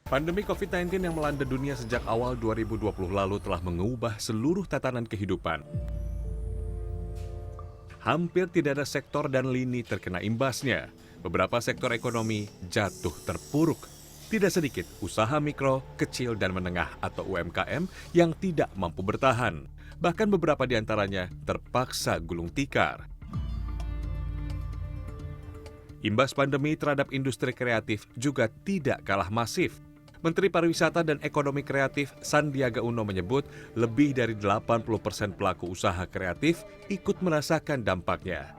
Pandemi COVID-19 yang melanda dunia sejak awal 2020 lalu telah mengubah seluruh tatanan kehidupan. Hampir tidak ada sektor dan lini terkena imbasnya. Beberapa sektor ekonomi jatuh terpuruk. Tidak sedikit usaha mikro, kecil, dan menengah atau UMKM yang tidak mampu bertahan. Bahkan beberapa di antaranya terpaksa gulung tikar. Imbas pandemi terhadap industri kreatif juga tidak kalah masif. Menteri Pariwisata dan Ekonomi Kreatif Sandiaga Uno menyebut lebih dari 80% pelaku usaha kreatif ikut merasakan dampaknya.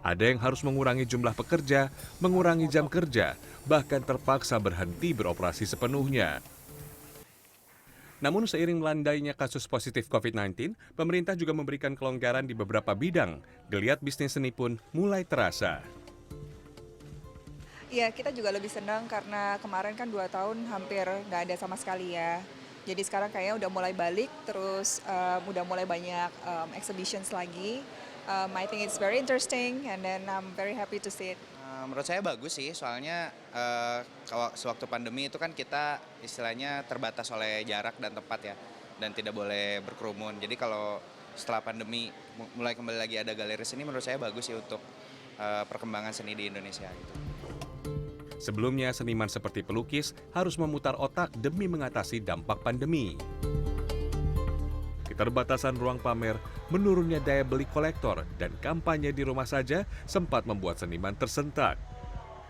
Ada yang harus mengurangi jumlah pekerja, mengurangi jam kerja, bahkan terpaksa berhenti beroperasi sepenuhnya. Namun seiring melandainya kasus positif COVID-19, pemerintah juga memberikan kelonggaran di beberapa bidang. Geliat bisnis seni pun mulai terasa. Iya, kita juga lebih senang karena kemarin kan 2 tahun hampir nggak ada sama sekali ya. Jadi sekarang kayaknya udah mulai balik, terus udah mulai banyak exhibitions lagi. I think it's very interesting and then I'm very happy to see it. Menurut saya bagus sih, soalnya kalau sewaktu pandemi itu kan kita istilahnya terbatas oleh jarak dan tempat ya, dan tidak boleh berkerumun. Jadi kalau setelah pandemi mulai kembali lagi ada galeri seni, menurut saya bagus sih untuk perkembangan seni di Indonesia gitu. Sebelumnya, seniman seperti pelukis harus memutar otak demi mengatasi dampak pandemi. Keterbatasan ruang pamer, menurunnya daya beli kolektor, dan kampanye di rumah saja sempat membuat seniman tersentak.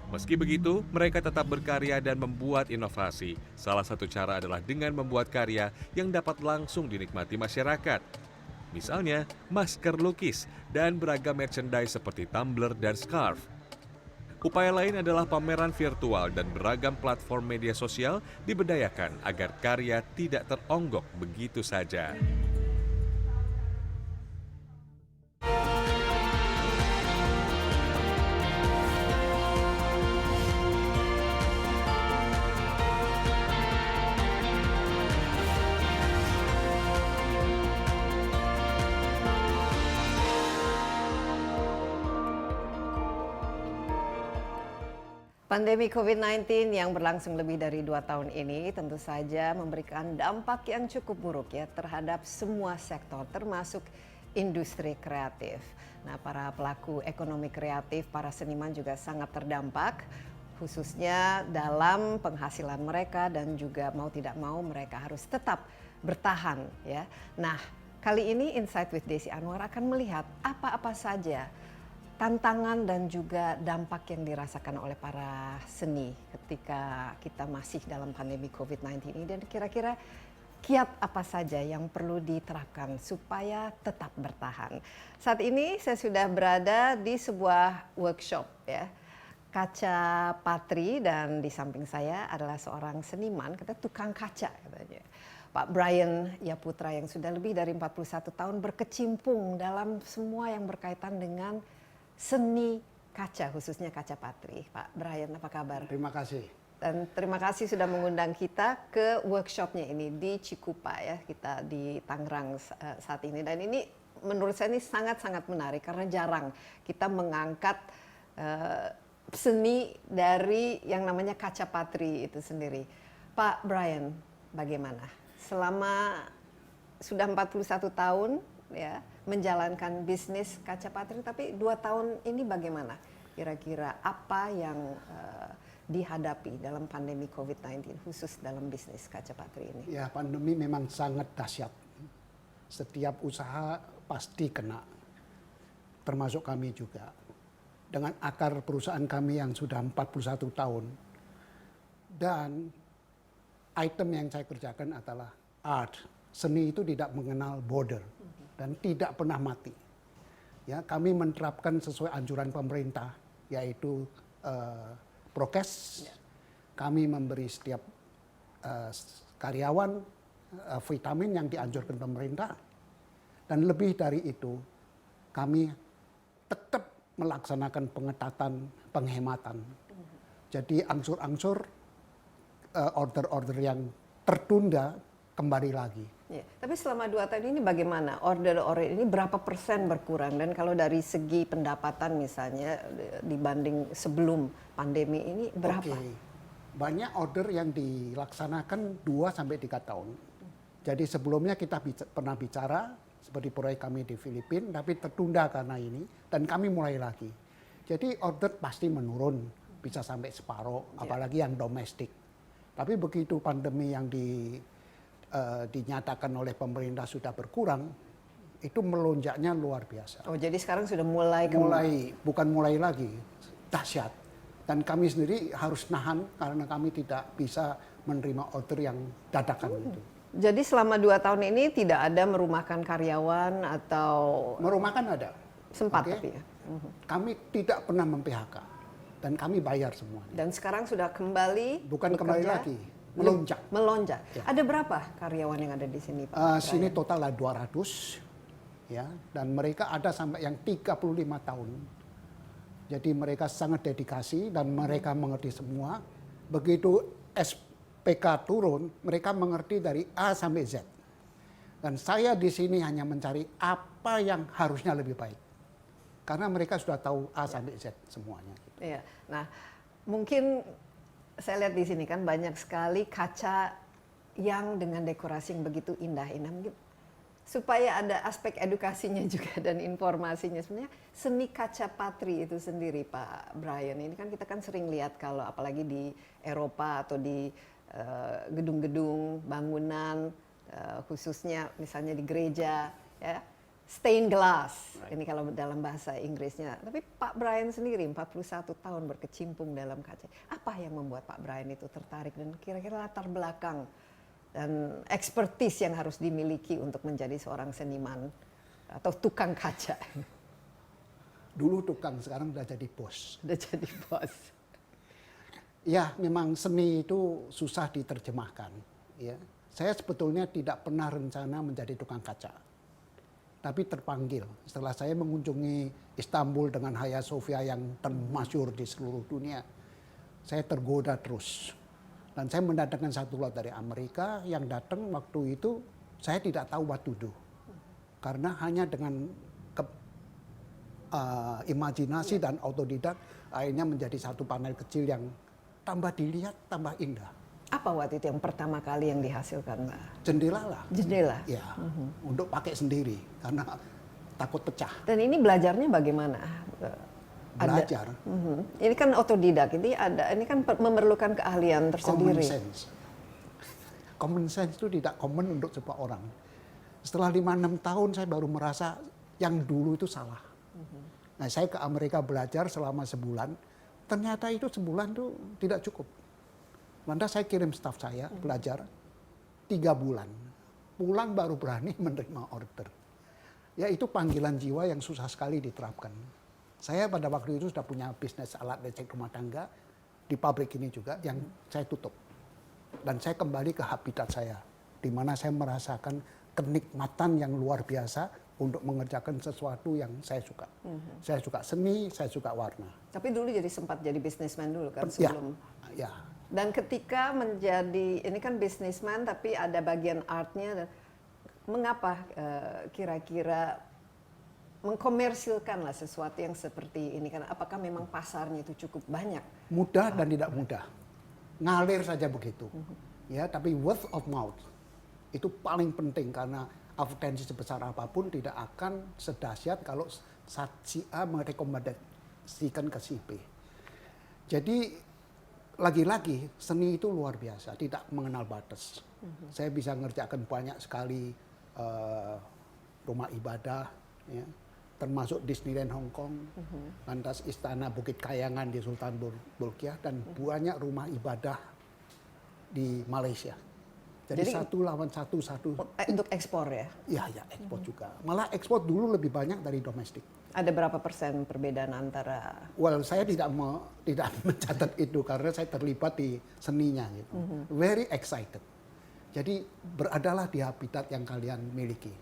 Meski begitu, mereka tetap berkarya dan membuat inovasi. Salah satu cara adalah dengan membuat karya yang dapat langsung dinikmati masyarakat. Misalnya, masker lukis dan beragam merchandise seperti tumbler dan scarf. Upaya lain adalah pameran virtual dan beragam platform media sosial diberdayakan agar karya tidak teronggok begitu saja. Pandemi COVID-19 yang berlangsung lebih dari 2 tahun ini tentu saja memberikan dampak yang cukup buruk ya terhadap semua sektor termasuk industri kreatif. Nah, para pelaku ekonomi kreatif, para seniman juga sangat terdampak khususnya dalam penghasilan mereka dan juga mau tidak mau mereka harus tetap bertahan ya. Nah, kali ini Insight with Desi Anwar akan melihat apa-apa saja tantangan dan juga dampak yang dirasakan oleh para seni ketika kita masih dalam pandemi COVID-19 ini, dan kira-kira kiat apa saja yang perlu diterapkan supaya tetap bertahan. Saat ini saya sudah berada di sebuah workshop ya, Kaca Patri, dan di samping saya adalah seorang seniman, kita tukang kaca katanya. Pak Brian Yaputra yang sudah lebih dari 41 tahun berkecimpung dalam semua yang berkaitan dengan seni kaca, khususnya Kaca Patri. Pak Brian, apa kabar? Terima kasih. Dan terima kasih sudah mengundang kita ke workshopnya ini di Cikupa ya, kita di Tangerang saat ini. Dan ini menurut saya ini sangat-sangat menarik karena jarang kita mengangkat seni dari yang namanya Kaca Patri itu sendiri. Pak Brian, bagaimana? Selama sudah 41 tahun ya menjalankan bisnis Kaca Patri, tapi 2 tahun ini bagaimana? Kira-kira apa yang dihadapi dalam pandemi COVID-19 khusus dalam bisnis Kaca Patri ini? Ya, pandemi memang sangat dahsyat. Setiap usaha pasti kena, termasuk kami juga. Dengan akar perusahaan kami yang sudah 41 tahun. Dan item yang saya kerjakan adalah art. Seni itu tidak mengenal border dan tidak pernah mati. Ya, kami menerapkan sesuai anjuran pemerintah, yaitu prokes. Kami memberi setiap karyawan vitamin yang dianjurkan pemerintah, dan lebih dari itu kami tetap melaksanakan pengetatan penghematan. Jadi angsur-angsur order-order yang tertunda kembali lagi. Ya, tapi selama 2 tahun ini bagaimana? Order-order ini berapa persen berkurang? Dan kalau dari segi pendapatan misalnya dibanding sebelum pandemi ini berapa? banyak order yang dilaksanakan 2 sampai 3 tahun. Jadi sebelumnya kita pernah bicara seperti proyek kami di Filipina, tapi tertunda karena ini, dan kami mulai lagi. Jadi order pasti menurun, bisa sampai separuh, apalagi yang domestik. Tapi begitu pandemi yang dinyatakan oleh pemerintah sudah berkurang, itu melonjaknya luar biasa. Oh, jadi sekarang sudah Bukan mulai lagi, dahsyat. Dan kami sendiri harus nahan karena kami tidak bisa menerima order yang dadakan itu. Jadi selama 2 tahun ini tidak ada merumahkan karyawan atau Merumahkan ada. sempat Oke. tapi ya. Kami tidak pernah mem-PHK dan kami bayar semuanya. Dan sekarang sudah kembali Bukan kembali bekerja? lagi, melonjak. Melonjak. Ya. Ada berapa karyawan yang ada di sini, Pak? Sini Brian? total ada 200 ya, dan mereka ada sampai yang 35 tahun. Jadi mereka sangat dedikasi dan mereka mengerti semua. Begitu SPK turun, mereka mengerti dari A sampai Z. Dan saya di sini hanya mencari apa yang harusnya lebih baik. Karena mereka sudah tahu A sampai Z semuanya. Iya. Nah, mungkin saya lihat di sini kan banyak sekali kaca yang dengan dekorasi yang begitu indah-indah. Mungkin supaya ada aspek edukasinya juga dan informasinya. Sebenarnya seni kaca patri itu sendiri, Pak Brian, ini kan kita kan sering lihat kalau apalagi di Eropa atau di gedung-gedung bangunan, khususnya misalnya di gereja, ya, stained glass. Ini kalau dalam bahasa Inggrisnya. Tapi Pak Brian sendiri 41 tahun berkecimpung dalam kaca. Apa yang membuat Pak Brian itu tertarik dan kira-kira latar belakang dan expertise yang harus dimiliki untuk menjadi seorang seniman atau tukang kaca? Dulu tukang, sekarang udah jadi bos. Udah jadi bos. Ya, memang seni itu susah diterjemahkan. Ya, saya sebetulnya tidak pernah rencana menjadi tukang kaca, tapi terpanggil setelah saya mengunjungi Istanbul dengan Hagia Sophia yang termasyhur di seluruh dunia. Saya tergoda terus, dan saya mendatangkan satu lot dari Amerika yang datang waktu itu. Saya tidak tahu what to do, karena hanya dengan imajinasi dan autodidak akhirnya menjadi satu panel kecil yang tambah dilihat tambah indah. Apa waktu itu yang pertama kali yang dihasilkan, Mbak? Jendela lah. Jendela. Ya, untuk pakai sendiri karena takut pecah. Dan ini belajarnya bagaimana? Belajar. Ini kan otodidak. Ini kan memerlukan keahlian tersendiri. Common sense. Common sense itu tidak common untuk sebuah orang. Setelah 5-6 tahun saya baru merasa yang dulu itu salah. Nah, saya ke Amerika belajar selama sebulan. Ternyata itu sebulan itu tidak cukup. Lantas saya kirim staf saya belajar 3 bulan. Pulang baru berani menerima order. Ya, itu panggilan jiwa yang susah sekali diterapkan. Saya pada waktu itu sudah punya bisnis alat lecek rumah tangga di pabrik ini juga yang saya tutup. Dan saya kembali ke habitat saya, di mana saya merasakan kenikmatan yang luar biasa untuk mengerjakan sesuatu yang saya suka. Saya suka seni, saya suka warna. Tapi dulu sempat jadi bisnismen dulu kan Ya, sebelum. ya. Dan ketika menjadi, ini kan bisnisman tapi ada bagian artnya. Mengapa kira-kira mengkomersilkan lah sesuatu yang seperti ini? Kan apakah memang pasarnya itu cukup banyak? Mudah dan tidak mudah. Ngalir saja begitu. Ya, tapi word of mouth itu paling penting karena atensi sebesar apapun tidak akan sedahsyat kalau si A merekomendasikan ke si B. Jadi lagi-lagi seni itu luar biasa, tidak mengenal batas. Saya bisa ngerjakan banyak sekali rumah ibadah, ya, termasuk Disneyland Hong Kong, lantas Istana Bukit Kayangan di Sultan Bolkiah, dan banyak rumah ibadah di Malaysia. Jadi satu lawan satu. Untuk ekspor ya? Ya, ekspor juga. Malah ekspor dulu lebih banyak dari domestik. Ada berapa persen perbedaan antara? Well, saya tidak mencatat itu karena saya terlibat di seninya gitu. Very excited. Jadi beradalah di habitat yang kalian miliki.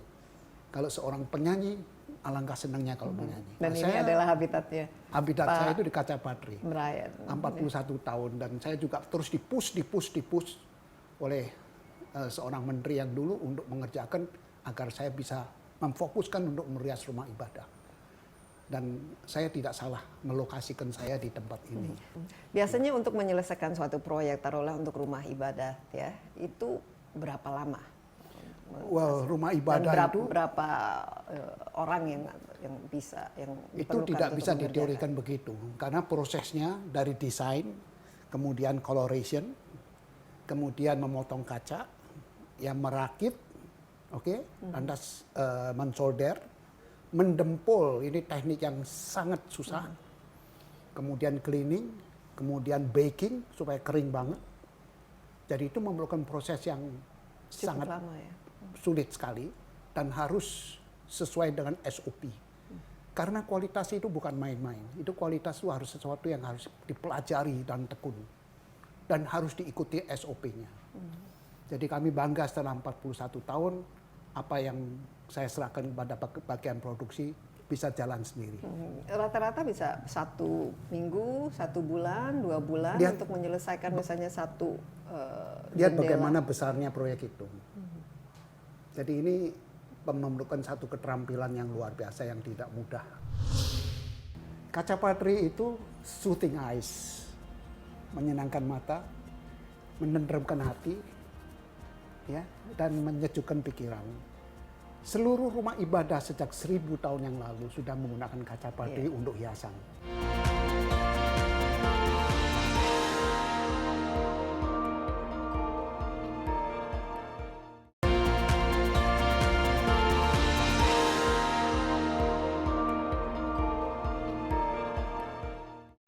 Kalau seorang penyanyi, alangkah senangnya kalau menyanyi. Dan ini adalah habitatnya. Habitat saya itu di kaca patri. Brian. 41 tahun, dan saya juga terus dipush oleh seorang menteri yang dulu untuk mengerjakan agar saya bisa memfokuskan untuk merias rumah ibadah. Dan saya tidak salah melokasikan saya di tempat ini. Biasanya untuk menyelesaikan suatu proyek, taruhlah untuk rumah ibadah, ya, itu berapa lama? Well, rumah Dan ibadah itu berapa orang yang bisa yang itu diperlukan tidak untuk bisa mengerjakan? diteorikan begitu, karena prosesnya dari desain, kemudian coloration, kemudian memotong kaca, yang merakit, lantas mensolder, mendempul, ini teknik yang sangat susah, kemudian cleaning, kemudian baking supaya kering banget. Jadi itu memerlukan proses yang Cukup sangat lama ya. sulit sekali dan harus sesuai dengan SOP. Karena kualitas itu bukan main-main. Itu kualitas itu harus sesuatu yang harus dipelajari dan tekun. Dan harus diikuti SOP-nya. Jadi kami bangga setelah 41 tahun, apa yang saya serahkan kepada bagian produksi bisa jalan sendiri. Rata-rata bisa 1 minggu, 1 bulan, 2 bulan untuk menyelesaikan misalnya satu Lihat jendela. bagaimana besarnya proyek itu. Jadi ini memerlukan satu keterampilan yang luar biasa yang tidak mudah. Kaca patri itu soothing eyes, menyenangkan mata, menenteramkan hati, ya, dan menyejukkan pikiran. Seluruh rumah ibadah sejak 1000 tahun yang lalu sudah menggunakan kaca patri untuk hiasan.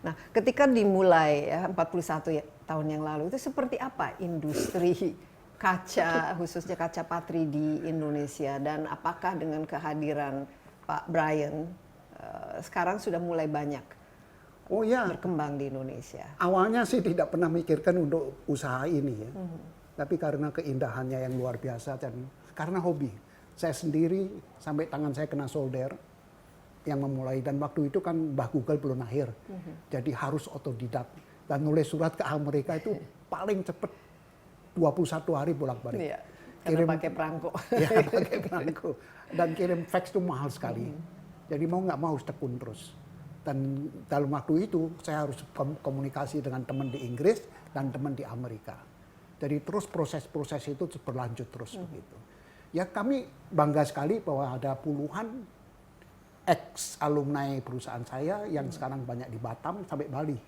Nah, ketika dimulai ya 41 tahun yang lalu itu seperti apa industri kaca khususnya kaca patri di Indonesia, dan apakah dengan kehadiran Pak Brian sekarang sudah mulai banyak Oh ya, berkembang di Indonesia? awalnya sih tidak pernah mikirkan untuk usaha ini ya. Tapi karena keindahannya yang luar biasa dan karena hobi. Saya sendiri sampai tangan saya kena solder yang memulai, dan waktu itu kan Mbah Google belum lahir. Jadi harus otodidak dan nulis surat ke Amerika itu paling cepat 21 hari bolak-balik. Iya, karena pakai perangko. Ya, pakai perangko. Dan kirim fax itu mahal sekali. Jadi mau nggak mau harus tekun terus. Dan dalam waktu itu saya harus komunikasi dengan teman di Inggris dan teman di Amerika. Jadi terus proses-proses itu berlanjut terus begitu. Ya kami bangga sekali bahwa ada puluhan ex alumni perusahaan saya yang sekarang banyak di Batam sampai Bali.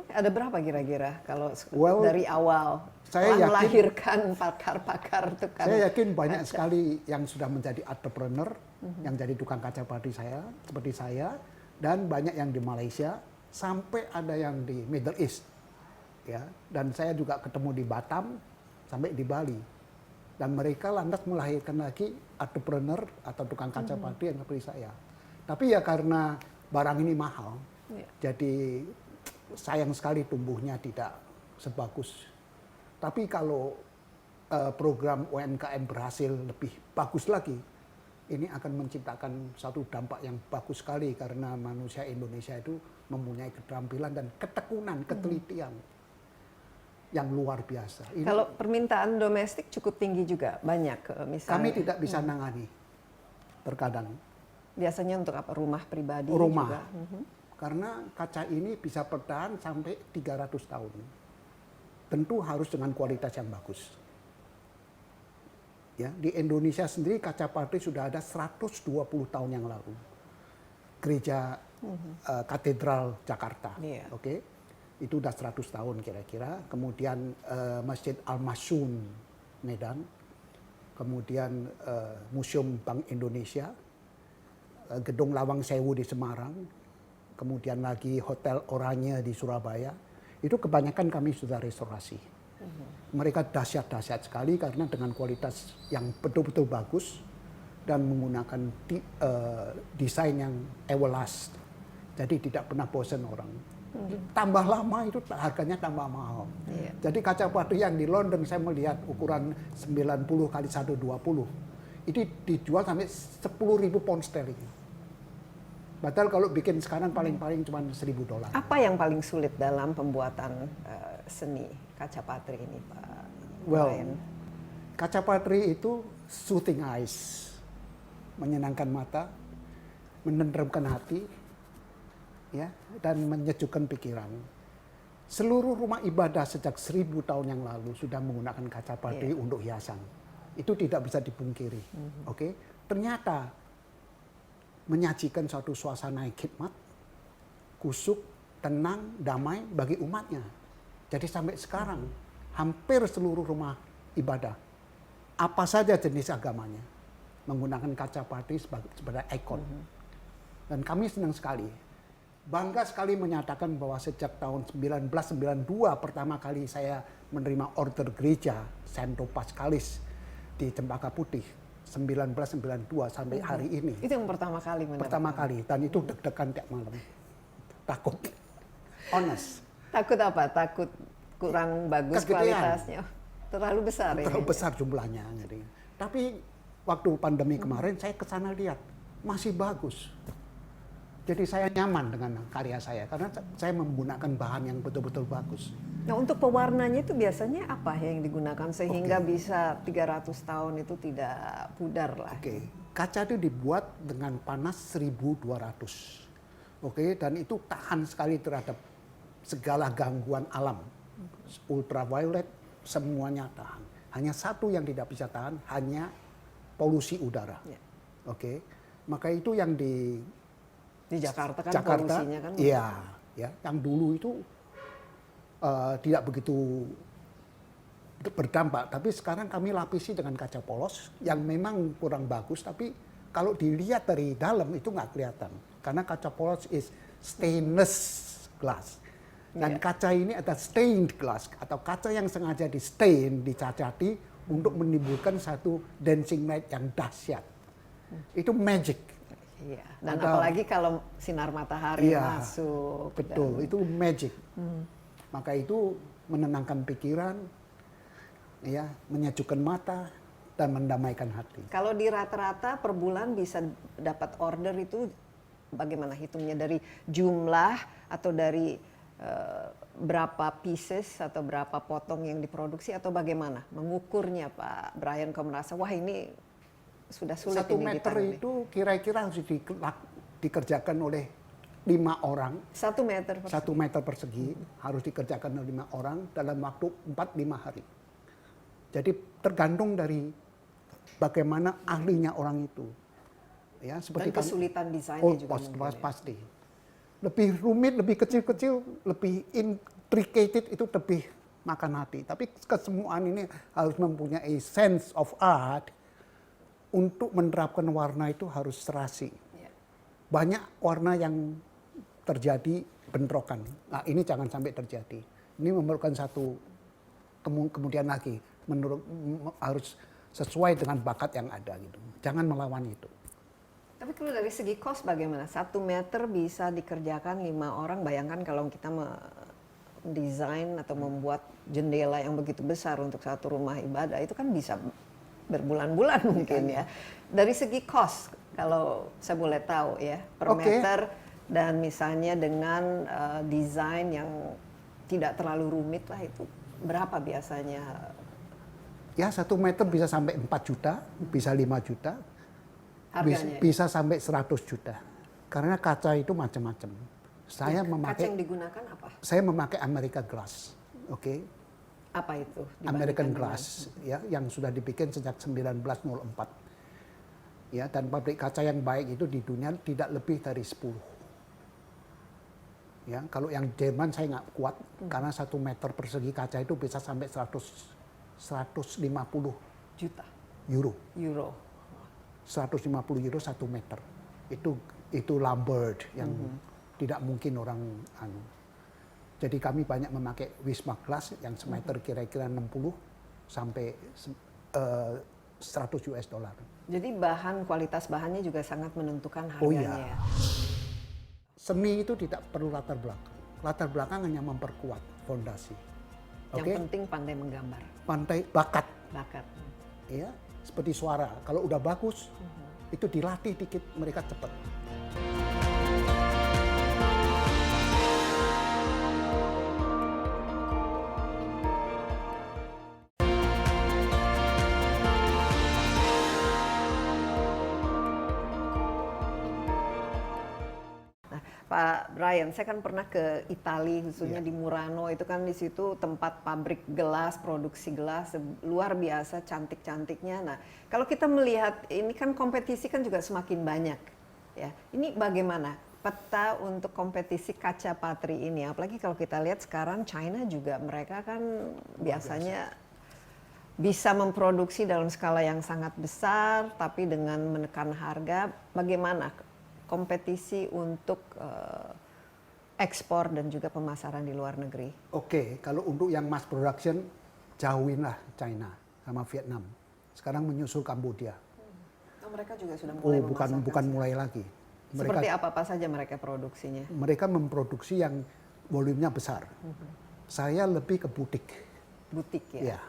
Ada berapa kira-kira kalau Well, dari awal saya yakin- melahirkan pakar-pakar tukang Saya yakin banyak kaca? sekali yang sudah menjadi entrepreneur, yang jadi tukang kaca patri saya, seperti saya, dan banyak yang di Malaysia, sampai ada yang di Middle East. Ya, dan saya juga ketemu di Batam, sampai di Bali. Dan mereka lantas melahirkan lagi entrepreneur atau tukang kaca patri yang seperti saya. Tapi ya karena barang ini mahal, jadi sayang sekali tumbuhnya tidak sebagus. Tapi kalau program UMKM berhasil lebih bagus lagi, ini akan menciptakan satu dampak yang bagus sekali karena manusia Indonesia itu mempunyai keterampilan dan ketekunan, ketelitian yang luar biasa. Ini Kalau permintaan domestik cukup tinggi juga, banyak misalnya. kami tidak bisa nangani terkadang Biasanya untuk apa? Rumah pribadi rumah. juga. Karena kaca ini bisa bertahan sampai 300 tahun. Tentu harus dengan kualitas yang bagus. Ya, di Indonesia sendiri kaca patri sudah ada 120 tahun yang lalu. Gereja Katedral Jakarta, Iya. oke, itu udah 100 tahun kira-kira. Kemudian Masjid Al-Masyun Medan, kemudian Museum Bank Indonesia, Gedung Lawang Sewu di Semarang, kemudian lagi Hotel Oranye di Surabaya. Itu kebanyakan kami sudah restorasi. Mereka dahsyat-dahsyat sekali karena dengan kualitas yang betul-betul bagus dan menggunakan desain yang everlast. Jadi tidak pernah bosan orang. Tambah lama itu harganya tambah mahal. Iya. Jadi kaca patri yang di London saya melihat ukuran 90 kali 120. Itu dijual sampai 10.000 pound sterling. Padahal kalau bikin sekarang paling-paling cuma $1.000. Apa yang paling sulit dalam pembuatan seni kaca patri ini, Pak Well, Brian? kaca patri itu soothing eyes, menyenangkan mata, menenteramkan hati, ya, dan menyejukkan pikiran. Seluruh rumah ibadah sejak 1000 tahun yang lalu sudah menggunakan kaca padi untuk hiasan. Itu tidak bisa dipungkiri. Oke, ternyata menyajikan suatu suasana yang khidmat, kusuk, tenang, damai bagi umatnya. Jadi sampai sekarang hampir seluruh rumah ibadah, apa saja jenis agamanya, menggunakan kaca padi sebagai ikon. Dan kami senang sekali, bangga sekali menyatakan bahwa sejak tahun 1992 pertama kali saya menerima order gereja Santo Pascalis di Cempaka Putih, 1992 sampai hari ini. Itu yang pertama kali mendapat. Pertama kali, dan itu deg-degan tiap malam. Takut. Honest. Takut apa? Takut kurang bagus Kegedean. kualitasnya. Terlalu besar ya. Terlalu besar jumlahnya. Tapi waktu pandemi kemarin saya ke sana lihat, masih bagus. Jadi saya nyaman dengan karya saya karena saya menggunakan bahan yang betul-betul bagus. Nah, untuk pewarnanya itu biasanya apa yang digunakan sehingga bisa 300 tahun itu tidak pudar lah. Oke, kaca itu dibuat dengan panas 1200. Oke, dan itu tahan sekali terhadap segala gangguan alam. Ultraviolet semuanya tahan. Hanya satu yang tidak bisa tahan, hanya polusi udara. Ya. Oke, maka itu yang di Jakarta kan Jakarta, polusinya kan. iya, ya, yang dulu itu tidak begitu berdampak, tapi sekarang kami lapisi dengan kaca polos yang memang kurang bagus, tapi kalau dilihat dari dalam itu nggak kelihatan, karena kaca polos is stainless glass. Dan kaca ini ada stained glass atau kaca yang sengaja di stain, dicacati untuk menimbulkan satu dancing light yang dahsyat. Itu magic. Iya. Dan apalagi kalau sinar matahari masuk. Betul, itu magic. Maka itu menenangkan pikiran, ya, menyejukkan mata dan mendamaikan hati. Kalau di rata-rata per bulan bisa dapat order itu bagaimana hitungnya, dari jumlah atau dari berapa pieces atau berapa potong yang diproduksi atau bagaimana mengukurnya, Pak Brian? Kau merasa wah ini sudah sulit 1 ini meter ditangani. itu kira-kira harus dikerjakan oleh 5 orang. 1 meter persegi. 1 meter persegi harus dikerjakan oleh 5 orang dalam waktu 4-5 hari. Jadi tergantung dari bagaimana ahlinya orang itu. Ya, seperti Dan kesulitan desainnya juga mungkin. pasti. Lebih rumit, lebih kecil-kecil, lebih intricated itu lebih makan hati. Tapi kesemuaan ini harus mempunyai sense of art. Untuk menerapkan warna itu harus serasi. Banyak warna yang terjadi bentrokan. Nah, ini jangan sampai terjadi. Ini memerlukan satu kemudian lagi harus sesuai dengan bakat yang ada gitu. Jangan melawan itu. Tapi kalau dari segi cost bagaimana? 1 meter bisa dikerjakan 5 orang. Bayangkan kalau kita mendesain atau membuat jendela yang begitu besar untuk satu rumah ibadah, itu kan bisa berbulan-bulan mungkin ya. Dari segi cost, kalau saya boleh tahu ya, per meter dan misalnya dengan desain yang tidak terlalu rumit lah, itu berapa biasanya? Ya, 1 meter bisa sampai 4 juta, bisa 5 juta, Harganya? bisa sampai 100 juta. Karena kaca itu macam-macam. Saya Kaca memakai yang digunakan apa? Saya memakai America Glass. Oke. Apa itu? American Glass, ya, yang sudah dibikin sejak 1904. Ya, dan pabrik kaca yang baik itu di dunia tidak lebih dari 10. Ya, kalau yang Jerman saya nggak kuat karena 1 meter persegi kaca itu bisa sampai 150 Juta euro. 150 euro 1 meter. Itu Lambert yang tidak mungkin orang anu. Jadi kami banyak memakai Wisma Glass yang semeter kira-kira 60 sampai 100 US dollar. Jadi kualitas bahannya juga sangat menentukan harganya. Oh iya. Ya. Seni itu tidak perlu latar belakang. Latar belakang hanya memperkuat fondasi. Yang Oke? penting pandai menggambar. Pantai bakat, Bakat. ya, seperti suara. Kalau udah bagus, itu dilatih dikit mereka cepat. Pak Brian, saya kan pernah ke Italia, khususnya di Murano, itu kan di situ tempat pabrik gelas, produksi gelas, luar biasa cantik-cantiknya. Nah, kalau kita melihat ini kan kompetisi kan juga semakin banyak, ya. Ini bagaimana peta untuk kompetisi kaca patri ini? Apalagi kalau kita lihat sekarang China juga, mereka kan biasanya bisa memproduksi dalam skala yang sangat besar, tapi dengan menekan harga. Bagaimana kompetisi untuk ekspor dan juga pemasaran di luar negeri? Oke, kalau untuk yang mass production, jauhinlah China sama Vietnam. Sekarang menyusul Kamboja. Oh, mereka juga sudah mulai memasarkan. Bukan mulai lagi. Seperti apa saja mereka produksinya? Mereka memproduksi yang volumenya besar. Saya lebih ke butik. Butik ya? Ya.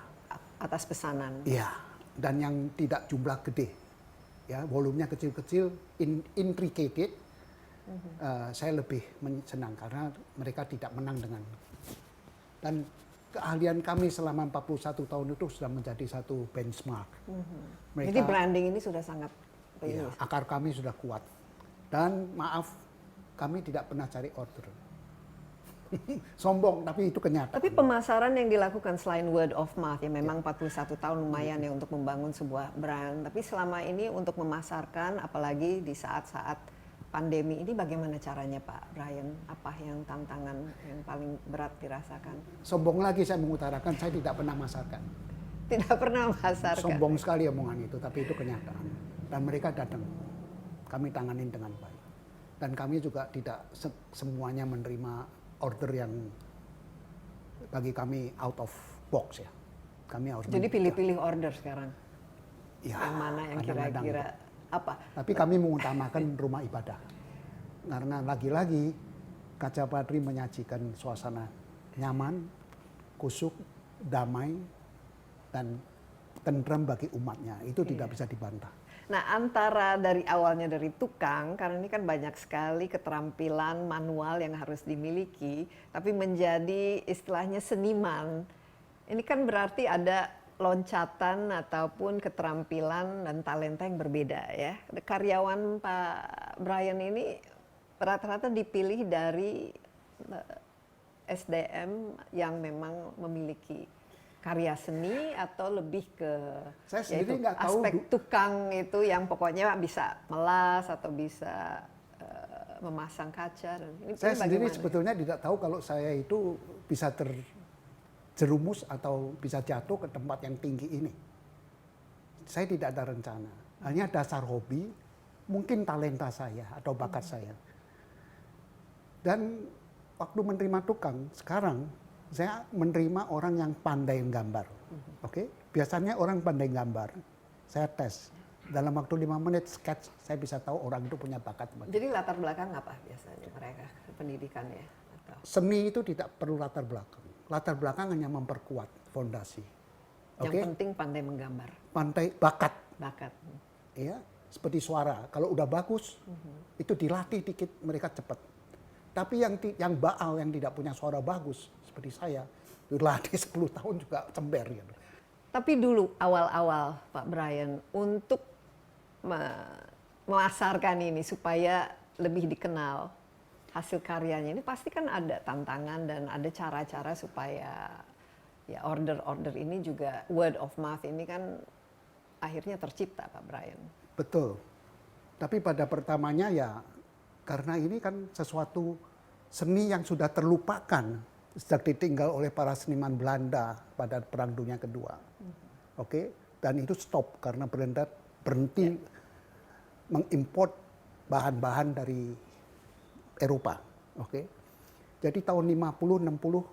Atas pesanan? Iya, dan yang tidak jumlah gede. Ya, volumenya kecil-kecil, intricate. Saya lebih senang karena mereka tidak menang dengan. Dan keahlian kami selama 41 tahun itu sudah menjadi satu benchmark. Jadi branding ini sudah sangat ya, akar kami sudah kuat. Dan maaf, kami tidak pernah cari order. Sombong, tapi itu kenyataan. Tapi pemasaran yang dilakukan selain word of mouth, ya memang 41 tahun lumayan ya untuk membangun sebuah brand. Tapi selama ini untuk memasarkan, apalagi di saat-saat pandemi ini, bagaimana caranya Pak Brian? Apa yang tantangan yang paling berat dirasakan? Sombong lagi saya mengutarakan, saya tidak pernah masarkan. Tidak pernah memasarkan? Sombong sekali omongan itu, tapi itu kenyataan. Dan mereka datang, kami tanganin dengan baik. Dan kami juga tidak semuanya menerima order yang bagi kami out of box ya. Kami harus jadi pilih-pilih order sekarang. Ya, yang mana yang kira-kira apa? Tapi kami mengutamakan rumah ibadah. Karena lagi-lagi Kaca Patri menyajikan suasana nyaman, kusuk, damai, dan tentram bagi umatnya. Itu tidak bisa dibantah. Nah, antara dari awalnya dari tukang, karena ini kan banyak sekali keterampilan manual yang harus dimiliki, tapi menjadi istilahnya seniman. Ini kan berarti ada loncatan ataupun keterampilan dan talenta yang berbeda ya. Karyawan Pak Brian ini rata-rata dipilih dari SDM yang memang memiliki karya seni atau lebih ke saya sendiri nggak tahu aspek tukang itu yang pokoknya bisa melas atau bisa memasang kaca. Dan saya sendiri sebetulnya tidak tahu kalau saya itu bisa terjerumus atau bisa jatuh ke tempat yang tinggi ini. Saya tidak ada rencana, hanya dasar hobi, mungkin talenta saya atau bakat saya. Dan waktu menerima tukang, sekarang saya menerima orang yang pandai gambar. Oke? Biasanya orang pandai gambar, saya tes. Dalam waktu 5 menit sketch, saya bisa tahu orang itu punya bakat. Jadi latar belakang apa biasanya mereka pendidikannya? Atau? Seni itu tidak perlu latar belakang. Latar belakang hanya memperkuat fondasi. Yang penting pandai menggambar. Pandai bakat. Bakat. Ya, seperti suara. Kalau udah bagus, itu dilatih dikit mereka cepat. Tapi yang baal, yang tidak punya suara bagus, seperti saya, dilatih 10 tahun juga cember. Gitu. Tapi dulu awal-awal Pak Brian, untuk memasarkan ini supaya lebih dikenal hasil karyanya, ini pasti kan ada tantangan dan ada cara-cara supaya ya order-order ini juga word of mouth ini kan akhirnya tercipta Pak Brian. Betul. Tapi pada pertamanya ya, karena ini kan sesuatu seni yang sudah terlupakan sejak ditinggal oleh para seniman Belanda pada Perang Dunia Kedua. Oke, dan itu stop karena Belanda berhenti mengimport bahan-bahan dari Eropa. Oke. Jadi tahun 50, 60,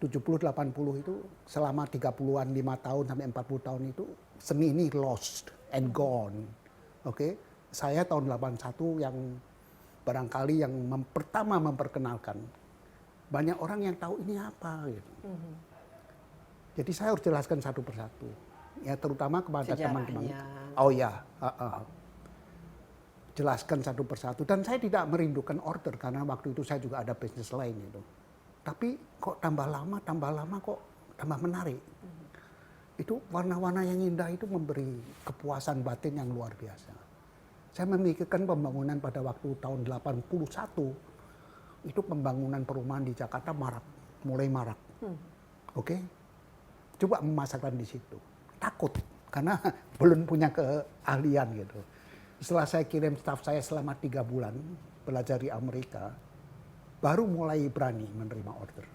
70, 80 itu selama 30-an 5 tahun sampai 40 tahun itu seni ini lost and gone. Oke. Saya tahun 81 yang barangkali yang pertama memperkenalkan. Banyak orang yang tahu ini apa gitu. Jadi saya harus jelaskan satu persatu. Ya terutama kepada teman-teman. Oh ya, jelaskan satu persatu. Dan saya tidak merindukan order karena waktu itu saya juga ada bisnis lain itu. Tapi kok tambah lama kok tambah menarik. Itu warna-warna yang indah itu memberi kepuasan batin yang luar biasa. Saya memikirkan pembangunan pada waktu tahun 81, itu pembangunan perumahan di Jakarta mulai marak. Oke? Coba memasarkan di situ. Takut, karena belum punya keahlian gitu. Setelah saya kirim staf saya selama 3 bulan, belajar di Amerika, baru mulai berani menerima order.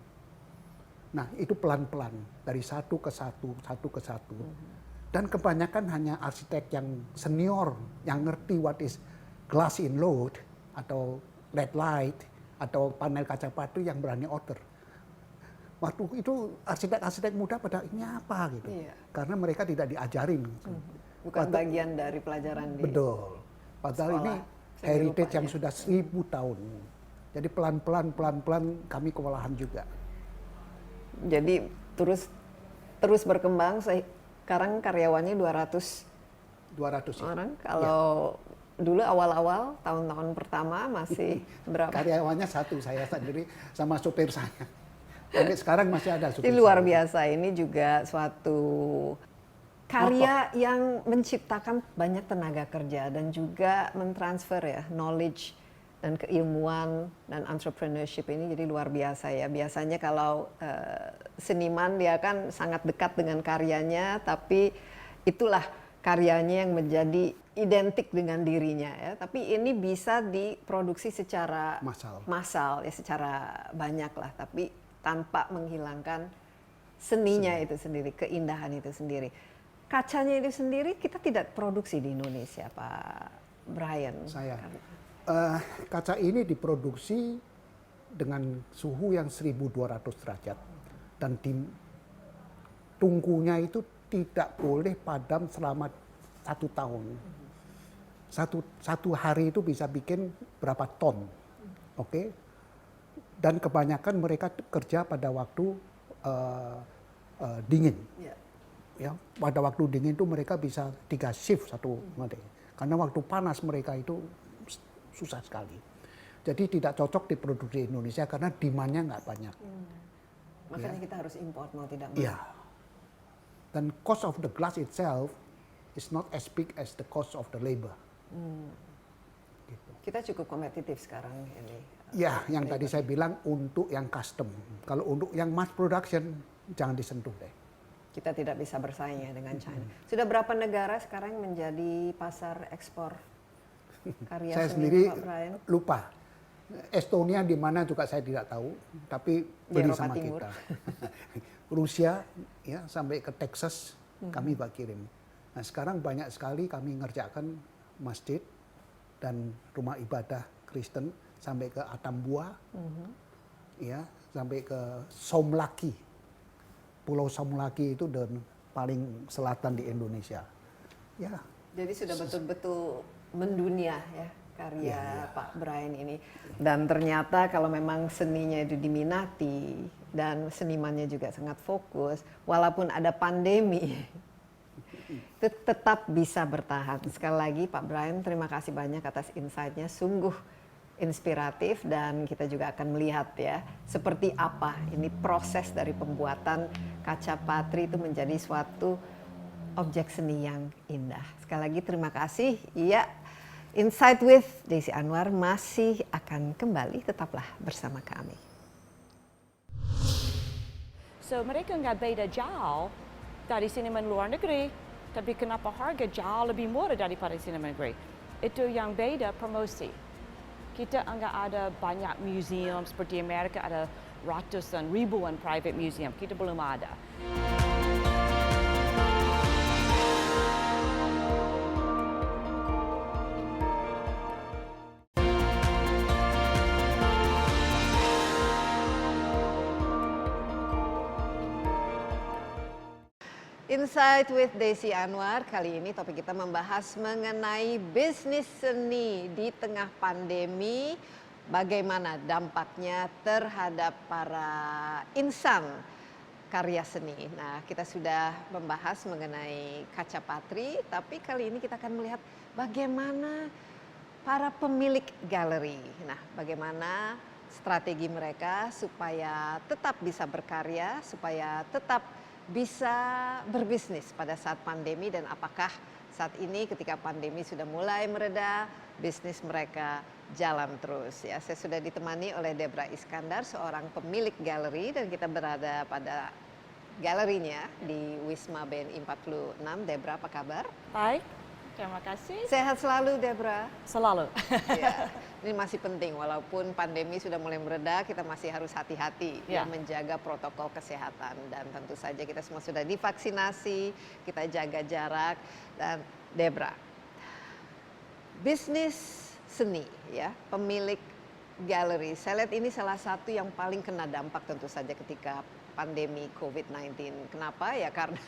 Nah, itu pelan-pelan, dari satu ke satu ke satu. Dan kebanyakan hanya arsitek yang senior, yang ngerti what is glass in load, atau LED light, atau panel kaca patri yang berani order. Waktu itu arsitek-arsitek muda pada ini apa gitu. Iya. Karena mereka tidak diajarin. Bukan bagian dari pelajaran di Betul. Padahal sekolah. ini Seni heritage rupa, yang ya. sudah 1000 tahun. Jadi pelan-pelan kami kewalahan juga. Jadi terus berkembang. Sekarang karyawannya 200 200 ya. orang. Kalau dulu awal-awal tahun-tahun pertama masih berapa? Karyawannya satu, saya sendiri sama supir saya. Sampai sekarang masih ada supir. Jadi luar saya. biasa, ini juga suatu karya yang menciptakan banyak tenaga kerja dan juga mentransfer ya knowledge dan keilmuan dan entrepreneurship ini jadi luar biasa ya. Biasanya kalau seniman dia kan sangat dekat dengan karyanya, tapi itulah karyanya yang menjadi identik dengan dirinya ya. Tapi ini bisa diproduksi secara massal ya, secara banyak lah, tapi tanpa menghilangkan seninya itu sendiri, keindahan itu sendiri. Kacanya itu sendiri kita tidak produksi di Indonesia, Pak Brian. Kaca ini diproduksi dengan suhu yang 1200 derajat dan tungkunya itu tidak boleh padam selama 1 tahun. Satu hari itu bisa bikin berapa ton, oke? Dan kebanyakan mereka kerja pada waktu dingin. Ya, pada waktu dingin itu mereka bisa 3 shift satu hari. Karena waktu panas mereka itu susah sekali. Jadi tidak cocok diproduksi di Indonesia karena demand-nya nggak banyak. Makanya kita harus import mau tidak mau. Iya. Dan cost of the glass itself is not as big as the cost of the labor. Gitu. Kita cukup kompetitif sekarang ini. Ya, yang tadi saya bilang untuk yang custom. Kalau untuk yang mass production jangan disentuh deh. Kita tidak bisa bersaing ya dengan China. Sudah berapa negara sekarang menjadi pasar ekspor karya Saya seni sendiri Pak Brian? lupa. Estonia di mana juga saya tidak tahu, tapi beli Eropa sama Timur. kita. Rusia ya sampai ke Texas kami kirim. Nah, sekarang banyak sekali kami ngerjakan masjid dan rumah ibadah Kristen sampai ke Atambua. Ya, sampai ke Somlaki. Pulau Somlaki itu dan paling selatan di Indonesia. Ya. Jadi sudah betul-betul mendunia ya karya Pak Brian ini. Dan ternyata kalau memang seninya itu diminati dan senimannya juga sangat fokus, walaupun ada pandemi, tetap bisa bertahan. Sekali lagi Pak Brian, terima kasih banyak atas insight-nya, sungguh inspiratif dan kita juga akan melihat ya seperti apa ini proses dari pembuatan kaca patri itu menjadi suatu objek seni yang indah. Sekali lagi terima kasih. Iya, Insight with Desi Anwar masih akan kembali, tetaplah bersama kami. So mereka nggak beda jauh dari seniman luar negeri, tapi kenapa harga jauh lebih murah daripada seniman negeri? Itu yang beda promosi. Kita nggak ada banyak museum seperti Amerika, ada ratusan, ribuan private museum. Kita belum ada. Insight with Desi Anwar, kali ini topik kita membahas mengenai bisnis seni di tengah pandemi, bagaimana dampaknya terhadap para insan karya seni. Nah, kita sudah membahas mengenai kaca patri, tapi kali ini kita akan melihat bagaimana para pemilik galeri. Nah, bagaimana strategi mereka supaya tetap bisa berkarya, supaya tetap bisa berbisnis pada saat pandemi, dan apakah saat ini ketika pandemi sudah mulai mereda, bisnis mereka jalan terus ya. Saya sudah ditemani oleh Debra Iskandar, seorang pemilik galeri, dan kita berada pada galerinya di Wisma BNI 46. Debra, apa kabar? Baik, terima kasih. Sehat selalu, Debra. Selalu. Ya, ini masih penting walaupun pandemi sudah mulai mereda, kita masih harus hati-hati ya, menjaga protokol kesehatan, dan tentu saja kita semua sudah divaksinasi, kita jaga jarak. Dan Debra, bisnis seni ya, pemilik galeri, saya lihat ini salah satu yang paling kena dampak tentu saja ketika pandemi COVID-19. Kenapa? Ya karena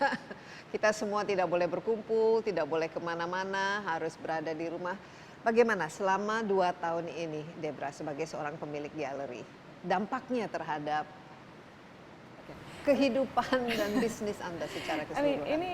kita semua tidak boleh berkumpul, tidak boleh kemana-mana, harus berada di rumah. Bagaimana selama 2 tahun ini, Debra, sebagai seorang pemilik galeri, dampaknya terhadap kehidupan dan bisnis Anda secara keseluruhan? Ini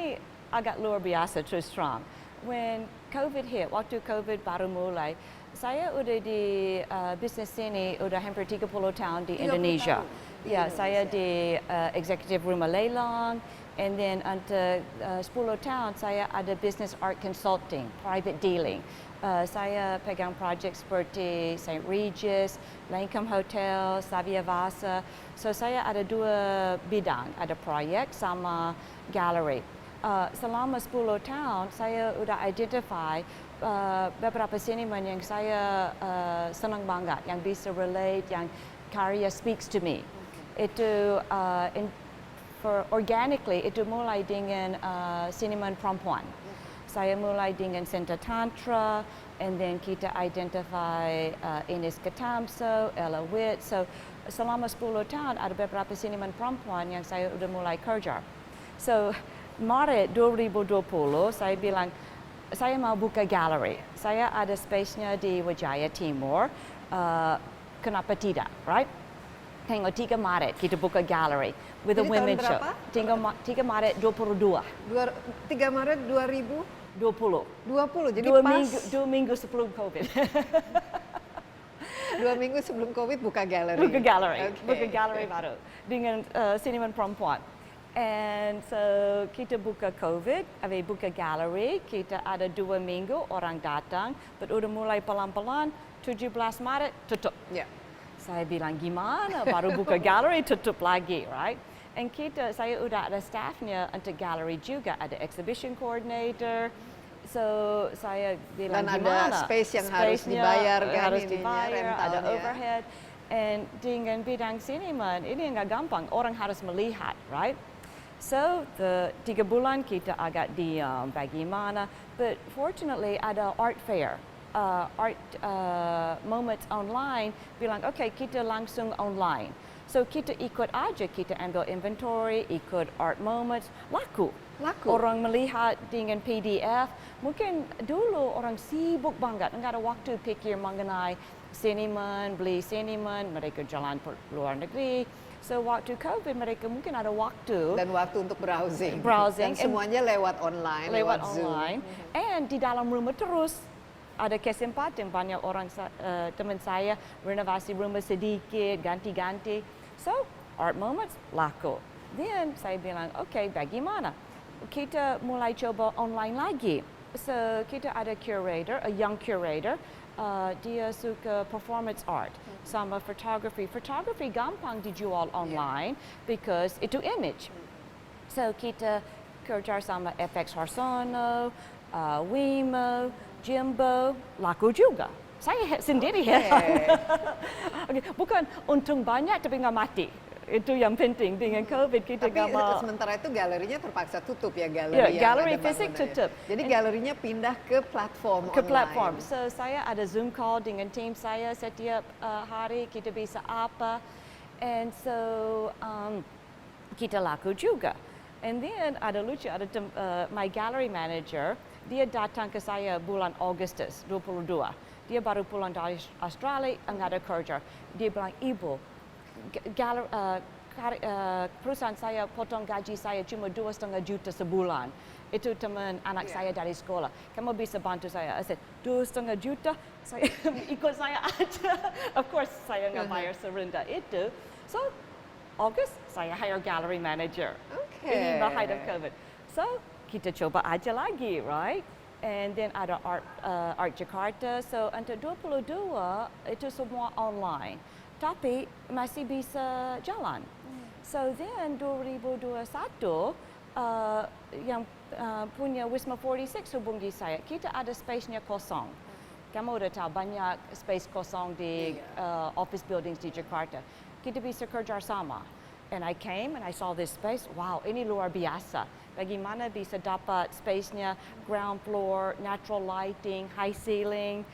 agak luar biasa, terus terang. When COVID hit, waktu COVID baru mulai, saya udah di bisnis ini udah hampir 30 tahun di Indonesia. Ya, saya di eksekutif rumah lelang, and then untuk 10 tahun saya ada business art consulting, private dealing. Saya pegang projek seperti St. Regis, Lancome Hotel, Savia Vasa. So saya ada 2 bidang, ada proyek sama gallery. Selama 10 tahun saya udah identify beberapa seniman yang saya senang banget, yang bisa relate, yang karya speaks to me. Itu for organically itu mulai dengan seniman perempuan. Saya mulai dengan Senta Tantra, and then kita identify Ines Katamso, Ella Witt. So selama 10 tahun ada beberapa seniman perempuan yang saya udah mulai kerja. So Maret 2020 saya bilang saya mau buka galeri. Saya ada space-nya di Wijaya Timur. Kenapa tidak, right? Tengok 3 Maret kita buka galeri with a women's show. 3 Maret 22. 3 Maret 2020. 20. Jadi 2 minggu sebelum COVID. 2 minggu sebelum COVID buka galeri. Buka galeri. Okay. Buka galeri baru dengan seniman perempuan. And so kita buka COVID, buka galeri, kita ada 2 minggu orang datang, but udah mulai pelan-pelan, 17 Maret tutup. Yeah. Saya bilang gimana, baru buka galeri tutup lagi, right? And saya udah ada staffnya untuk galeri juga, ada exhibition coordinator. So saya bilang dan gimana? Ada space yang harus dibayar kan, harus dibayar, ada rentalnya. overhead. And dengan bidang seniman, ini nggak gampang, orang harus melihat, right? So, 3 bulan kita agak diam, bagaimana. But fortunately ada art fair, art moments online, bilang okay kita langsung online. So kita ikut aja, kita ambil inventory, ikut art moments, laku. Orang melihat dengan PDF, mungkin dulu orang sibuk banget, nggak ada waktu pikir mengenai seniman, beli seniman, mereka jalan ke luar negeri. So waktu COVID mereka mungkin ada waktu dan waktu untuk browsing. Dan Browsing semuanya lewat online, lewat Zoom. online. And di dalam rumah terus ada kesempatan banyak orang teman saya renovasi rumah sedikit, ganti-ganti. So art moments laku. Then saya bilang, okay, bagaimana? Kita mulai coba online lagi. So kita ada curator, a young curator. Dia suka performance art sama photography. Photography gampang dijual online because itu image. So kita kerja sama FX Harsono, Wimo, Jimbo, laku juga. Saya sendiri okay. Bukan untung banyak tapi nggak mati. Itu yang penting dengan COVID kita Tapi mau. sementara itu galerinya terpaksa tutup ya, galeri. Galeri fisik tutup. Jadi galerinya pindah ke platform Ke online. platform. So saya ada Zoom call dengan tim saya setiap hari, kita bisa apa. And so kita laku juga. And then ada lucu, ada my gallery manager, dia datang ke saya bulan Agustus 22. Dia baru pulang dari Australia, nggak ada kerja. Dia bilang, Ibu, perusahaan saya potong gaji saya cuma 2,5 juta sebulan. Itu teman anak saya dari sekolah. Kamu bisa bantu saya? I said, 2,5 juta? Saya ikut saya aja. Of course, saya nggak bayar serendah itu. So, August, saya hire gallery manager. Okay. Ini bahaya COVID. So, kita coba aja lagi, right? And then ada Art Jakarta. So untuk 22 itu semua online. Tapi masih bisa jalan. So then 2021 yang punya Wisma 46 hubungi saya. Kita ada space-nya kosong. Kamu udah tahu banyak space kosong di office buildings di Jakarta. Kita bisa kerjasama. And I came and I saw this space. Wow, ini luar biasa. Bagaimana bisa dapat space-nya ground floor, natural lighting, high ceiling.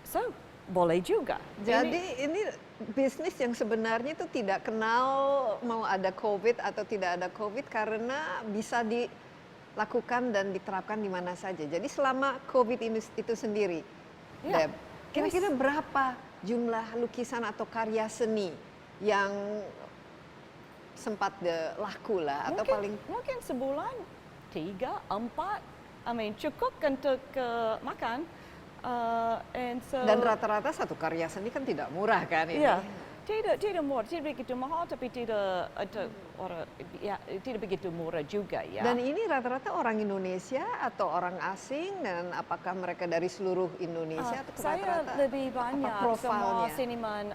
So, boleh juga. Jadi ini bisnis yang sebenarnya itu tidak kenal mau ada COVID atau tidak ada COVID karena bisa dilakukan dan diterapkan di mana saja. Jadi selama COVID itu sendiri, Ya, Deb, kira-kira berapa jumlah lukisan atau karya seni yang sempat laku lah atau paling mungkin sebulan 3, 4. I mean cukup untuk makan. And so, dan rata-rata satu karya seni kan tidak murah kan ini. ya, tidak murah, tidak begitu mahal tapi tidak begitu murah juga ya. Dan ini rata-rata orang Indonesia atau orang asing dan apakah mereka dari seluruh Indonesia atau Saya rata-rata lebih banyak apa profilnya? semua seniman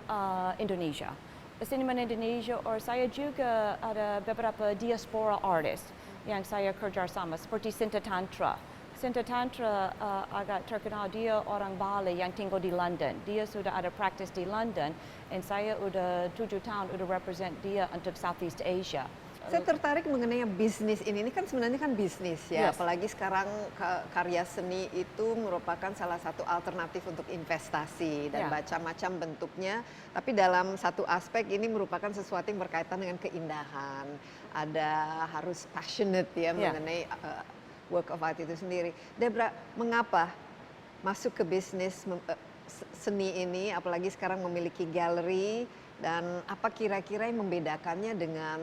Indonesia. Seniman Indonesia, or saya juga ada beberapa diaspora artist yang saya kerjasama seperti Sinta Tantra. Sinta Tantra agak terkenal, dia orang Bali yang tinggal di London. Dia sudah ada praktis di London dan saya udah 7 tahun udah represent dia untuk Southeast Asia. Saya tertarik mengenai bisnis ini kan sebenarnya kan bisnis ya, Yes. apalagi sekarang karya seni itu merupakan salah satu alternatif untuk investasi dan Ya. macam-macam bentuknya. Tapi dalam satu aspek ini merupakan sesuatu yang berkaitan dengan keindahan. Ada harus passionate ya Ya. mengenai work of art itu sendiri. Debra, mengapa masuk ke bisnis seni ini, apalagi sekarang memiliki galeri, dan apa kira-kira yang membedakannya dengan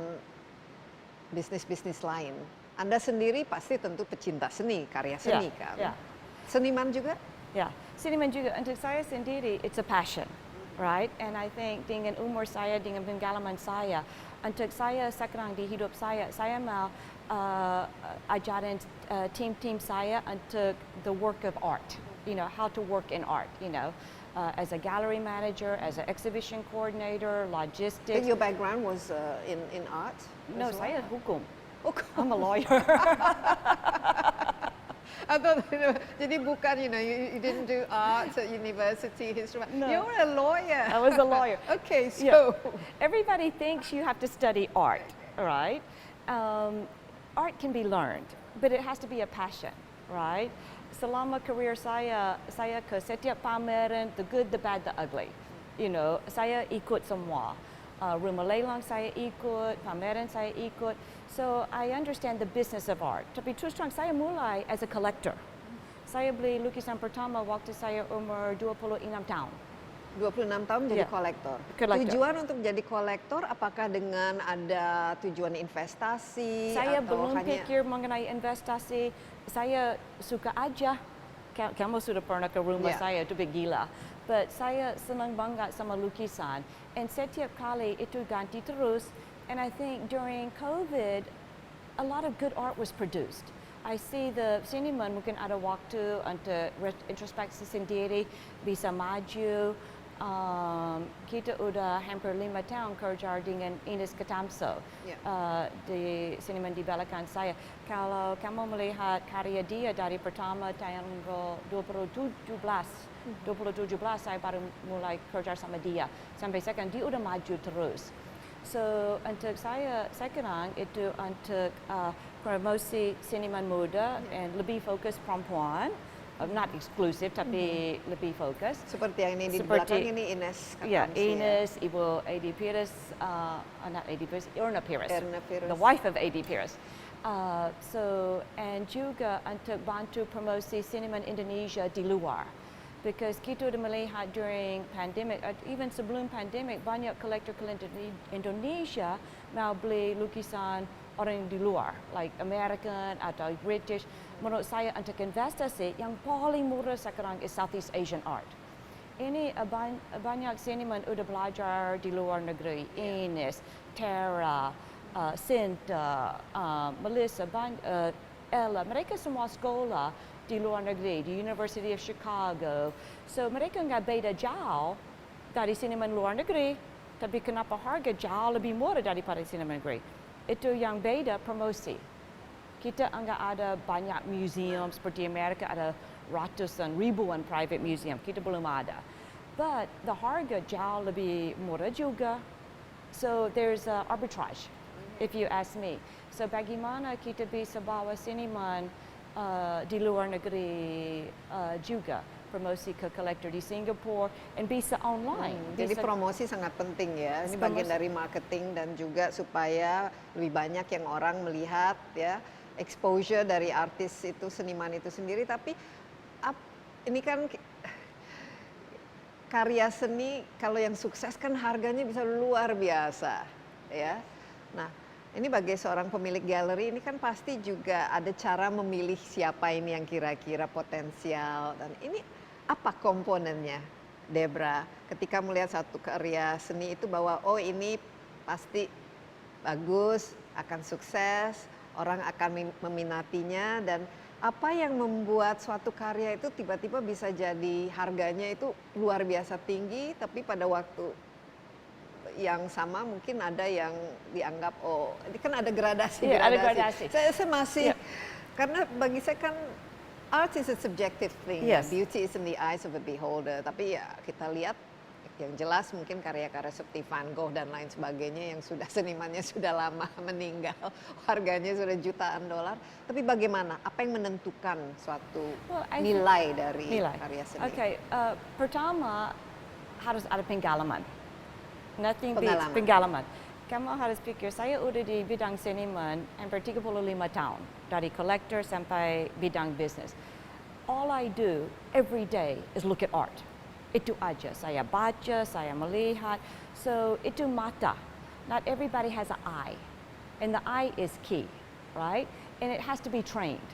bisnis-bisnis lain? Anda sendiri pasti tentu pecinta seni, karya seni kan? Ya. Seniman juga? Ya, seniman juga. Untuk saya sendiri, it's a passion, right? And I think dengan umur saya, dengan pengalaman saya, untuk saya sekarang di hidup saya mau ajarin tim saya untuk the work of art, how to work in art, as a gallery manager, as an exhibition coordinator, But logistics. your background was in art? No, as well? saya hukum. Oh, I'm a lawyer. atau jadi bukan, you didn't do art at university, history. No. You were a lawyer. I was a lawyer. Okay, so Yeah. Everybody thinks you have to study art, right? Art can be learned, but it has to be a passion, right? Selama career saya ke setiap pameran, the good, the bad, the ugly. Saya ikut semua. Rumah lelang saya ikut, pameran saya ikut. So I understand the business of art. Tapi terus terang saya mulai as a collector. Saya beli lukisan pertama waktu saya umur 26 tahun. 26 tahun jadi Ya. kolektor. Kolektor. Tujuan untuk jadi kolektor apakah dengan ada tujuan investasi Saya atau belum hanya pikir mengenai investasi. Saya suka aja. Kamu sudah pernah ke rumah Yeah. saya, itu gila. But saya senang banget sama lukisan. And setiap kali itu ganti terus. And I think during COVID, a lot of good art was produced. I see the seniman mungkin ada waktu untuk introspeksi sendiri, bisa maju. Kita udah hampir 5 tahun kerja dengan Ines Katamso, di seniman di belakang saya. Kalau kamu melihat karya dia dari pertama tanggal 2017 saya baru mulai kerja sama dia. Sampai sekarang dia udah maju terus. So untuk saya sekarang itu untuk promosi seniman muda dan lebih fokus perempuan. Not eksklusif tapi lebih fokus. seperti yang ini di belakang ini Ines Katamsi. Ya, Ines, Ibu Edi Pires, not Edi Pires, Erna Pires, Erna Pires. the wife of Edi Pires. And juga untuk bantu promosi seniman Indonesia di luar. Because kita udah melihat during pandemic, even sebelum pandemic, banyak kolektor-kolektor Indonesia mau beli lukisan orang di luar, like American atau British. Menurut saya untuk investasi yang paling murah sekarang is Southeast Asian art. Ini banyak seniman udah belajar di luar negeri. Ines, Tara, Sinta, Melissa, Ella, mereka semua sekolah di luar negeri, di University of Chicago. So mereka nggak beda jauh dari seniman luar negeri, tapi kenapa harga jauh lebih murah daripada seniman negeri? Itu yang beda promosi. Kita nggak ada banyak museum seperti Amerika, ada ratusan, ribuan private museum. Kita belum ada. But the harga jauh lebih murah juga. So there's arbitrage, if you ask me. So bagaimana kita bisa bawa seniman di luar negeri juga promosi ke collector di Singapura dan bisa online. Jadi promosi sangat penting ya. Ini bagian dari marketing dan juga supaya lebih banyak yang orang melihat ya exposure dari artis itu, seniman itu sendiri. Tapi ini kan karya seni kalau yang sukses kan harganya bisa luar biasa ya. Nah, ini bagi seorang pemilik galeri ini kan pasti juga ada cara memilih siapa ini yang kira-kira potensial, dan ini apa komponennya, Debra, ketika melihat satu karya seni itu bahwa oh ini pasti bagus, akan sukses, orang akan meminatinya, dan apa yang membuat suatu karya itu tiba-tiba bisa jadi harganya itu luar biasa tinggi, tapi pada waktu yang sama mungkin ada yang dianggap oh ini kan ada gradasi. Iya, ada gradasi. Saya masih karena bagi saya kan art is a subjective thing. Yes. Beauty is in the eyes of the beholder. Tapi ya kita lihat yang jelas mungkin karya-karya seperti Van Gogh dan lain sebagainya yang sudah senimannya sudah lama meninggal, harganya sudah jutaan dolar. Tapi bagaimana? Apa yang menentukan suatu nilai dari karya seni? Oke, pertama harus ada pengalaman. Nothing beats Pengalaman. pengalaman. Kamu harus pikir, saya udah di bidang seniman hampir 35 tahun, dari collector sampai bidang bisnis. All I do every day is look at art. Itu aja, saya baca, saya melihat. So itu mata. Not everybody has an eye, and the eye is key, right? And it has to be trained.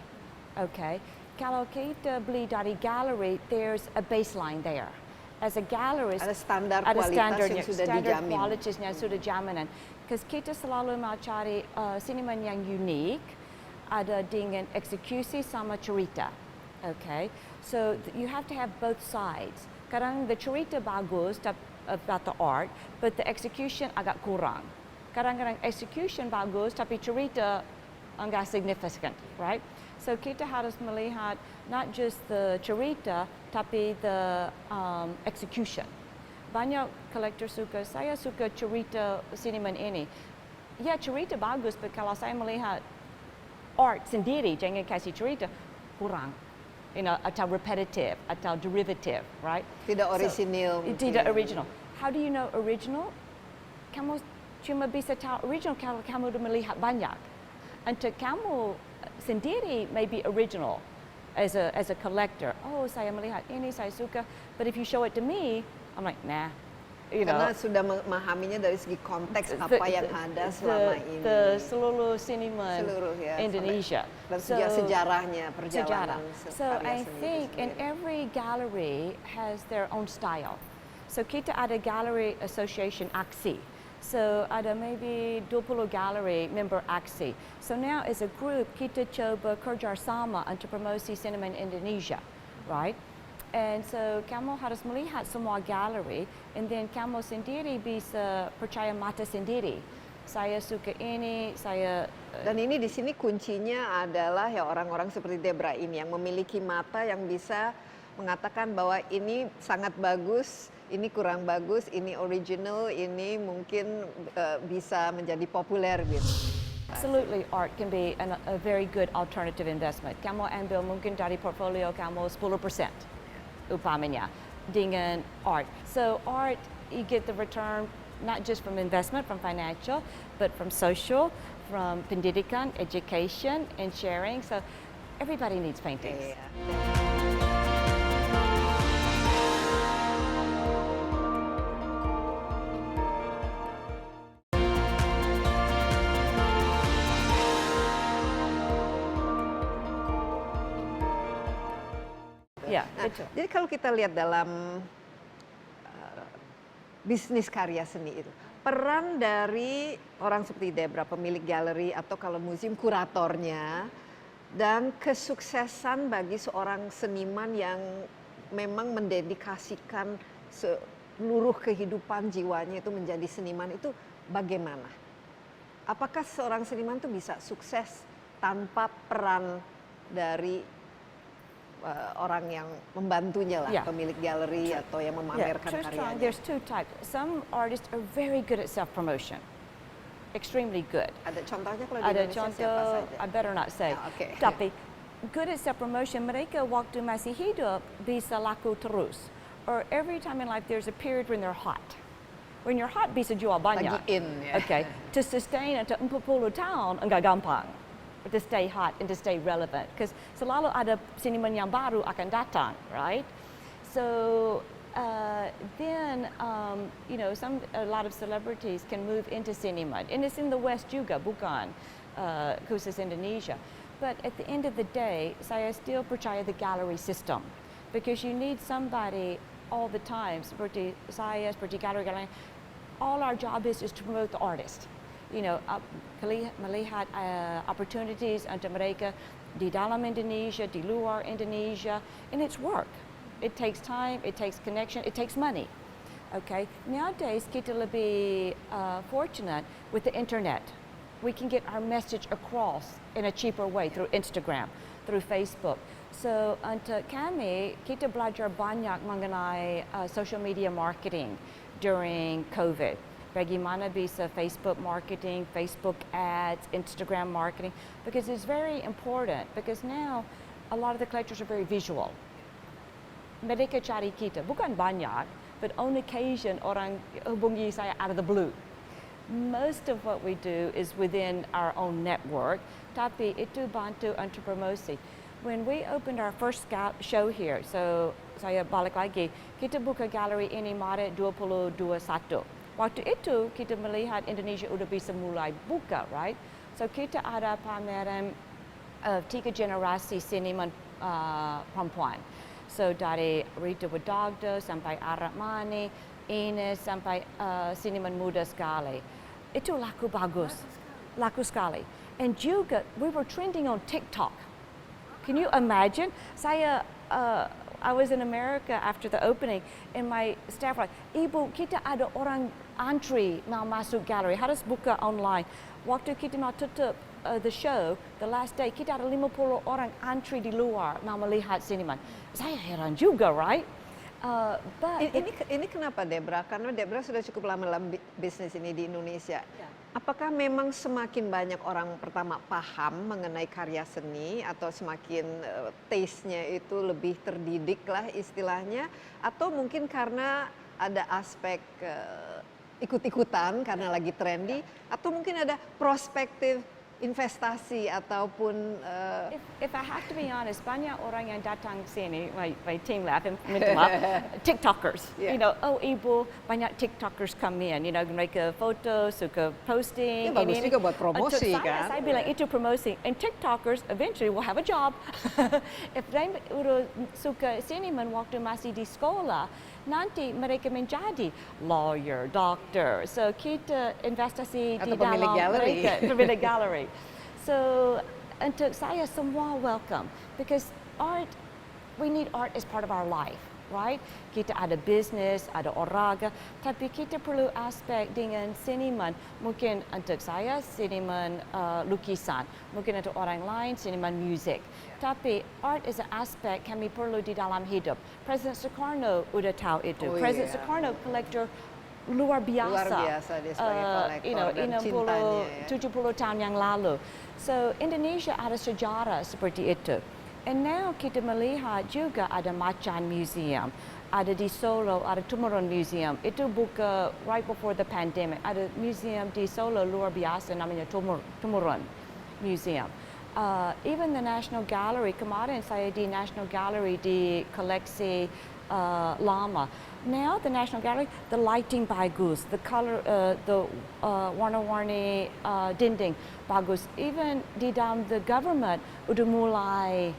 Okay. Kalau kita beli dari gallery, there's a baseline there. As a gallerist, Ada standar ada kualitas standarnya, yang sudah standar dijamin. kualitasnya sudah jaminan. Because kita selalu mau cari seniman yang unik, ada dengan eksekusi sama cerita. Okay, so you have to have both sides. Kadang the cerita bagus about the art, but the execution agak kurang. Kadang-kadang execution bagus, tapi cerita enggak significant, right? So kita harus melihat not just the cerita, tapi the execution. Banyak kolektor suka, saya suka cerita seniman ini. Ya cerita bagus, tapi kalau saya melihat art sendiri, jangan kasih cerita, kurang. You know, atau repetitive, atau derivative, right? Tidak orisinil. So, tidak original. How do you know original? Kamu cuma bisa tahu original kalau kamu sudah melihat banyak. Untuk kamu sendiri maybe original as a collector. Oh, saya melihat ini, saya suka. But if you show it to me, I'm like, nah. You know, Karena sudah memahaminya dari segi konteks apa yang ada selama ini. Seluruh seniman Indonesia. Dan sejarahnya, perjalanan So karya I seni think itu in sendiri. every gallery has their own style. So kita ada gallery association AXI. So ada maybe 20 gallery member AXI. So now as a group kita coba kerjasama untuk promosi seniman Indonesia, right? And so kamu harus melihat semua gallery, and then kamu sendiri bisa percaya mata sendiri. Saya suka ini, saya Dan ini di sini kuncinya adalah ya orang-orang seperti Debra ini yang memiliki mata yang bisa mengatakan bahwa ini sangat bagus, ini kurang bagus, ini original, ini mungkin bisa menjadi populer gitu. Absolutely, art can be a very good alternative investment. Kamu ambil mungkin dari portfolio kamu 10%. Upamanya dengan art. So art, you get the return not just from investment, from financial, but from social, from pendidikan, education, and sharing. So everybody needs paintings. Ya, betul. Jadi kalau kita lihat dalam bisnis karya seni itu, peran dari orang seperti Debra, pemilik galeri atau kalau museum kuratornya, dan kesuksesan bagi seorang seniman yang memang mendedikasikan seluruh kehidupan jiwanya itu menjadi seniman itu bagaimana? Apakah seorang seniman itu bisa sukses tanpa peran dari orang yang membantunya lah, Yeah. pemilik galeri atau yang memamerkan True strong. karyanya? There's two types. Some artists are very good at self-promotion, extremely good. Ada contohnya kalau di Ada Indonesia siapa contoh, saja? I better not say. Ya, oke. Tapi good at self-promotion, mereka waktu masih hidup bisa laku terus. Or every time in life there's a period when they're hot. When you're hot bisa jual banyak. Lagi in, ya. Okay. To sustain untuk 40 tahun enggak gampang. To stay hot and to stay relevant. Because selalu ada seniman yang baru akan datang, right? So then, you know, a lot of celebrities can move into seniman. And it's in the West juga, bukan khusus Indonesia. But at the end of the day, saya still percaya the gallery system. Because you need somebody all the time, seperti saya, seperti gallery, all our job is to promote the artist. You know, melihat opportunities untuk mereka di dalam Indonesia, di luar Indonesia, and it's work. It takes time, it takes connection, it takes money. Okay, nowadays kita lebih fortunate with the internet. We can get our message across in a cheaper way through Instagram, through Facebook. So untuk kami, kita belajar banyak mengenai social media marketing during COVID. Bagaimana bisa Facebook marketing, Facebook ads, Instagram marketing, because it's very important, because now a lot of the collectors are very visual. Mereka cari kita, bukan banyak, but on occasion orang hubungi saya out of the blue. Most of what we do is within our own network, tapi itu bantu untuk promosi. When we opened our first show here, so saya balik lagi, kita buka galeri ini Maret 2021. Waktu itu kita melihat Indonesia udah bisa mulai buka, right? So kita ada pameran 3 generasi seniman perempuan. So dari Rita Wadagda sampai Arab Mani, Ines sampai seniman muda sekali. Itu laku bagus, laku sekali. And juga we were trending on TikTok. Can you imagine? I was in America after the opening, and my staff were like, Ibu, kita ada orang antri mau masuk galeri, harus buka online. Waktu kita mau tutup the show, the last day, kita ada 50 orang antri di luar mau melihat seniman. Saya heran juga, right? But Ini kenapa Debra? Karena Debra sudah cukup lama dalam bisnis ini di Indonesia. Apakah memang semakin banyak orang pertama paham mengenai karya seni atau semakin taste-nya itu lebih terdidik lah istilahnya, atau mungkin karena ada aspek ikut-ikutan karena lagi trendy, atau mungkin ada prospektif investasi ataupun if I have to be honest, banyak orang yang datang sini, my team laugh, minta maaf, TikTokers. Yeah. You know, oh Ibu, banyak TikTokers come in, you know, mereka foto, suka posting. Ya, bagus juga buat promosi, Untuk kan? saya bilang itu promosi. And TikTokers eventually will have a job. If they udah suka seniman waktu masih di sekolah, nanti mereka menjadi lawyer, doctor. So kita investasi Atau di pemilik dalam galeri. mereka, pemilik galeri. So untuk saya semua welcome, because art, we need art as part of our life, right? Kita ada business, ada olahraga, tapi kita perlu aspek dengan seniman. Mungkin untuk saya seniman lukisan, mungkin untuk orang lain seniman musik. Tapi art is an aspek kami perlu di dalam hidup. Presiden Soekarno udah tahu itu. Oh, Presiden iya. Soekarno kolektor luar biasa. Luar biasa dia sebagai kolektor You know, dan cintanya, ya. 70 tahun yang lalu. So Indonesia ada sejarah seperti itu. And now kita melihat juga ada Macan Museum, ada di Solo, ada Tumurun Museum. Itu buka right before the pandemic. Ada museum di Solo luar biasa namanya Tumurun Museum. Even the National Gallery, kemarin saya di National Gallery di koleksi lama. Now the National Gallery, the lighting bagus, the color, the warna-warni dinding bagus. Even di dalam the government udah mulai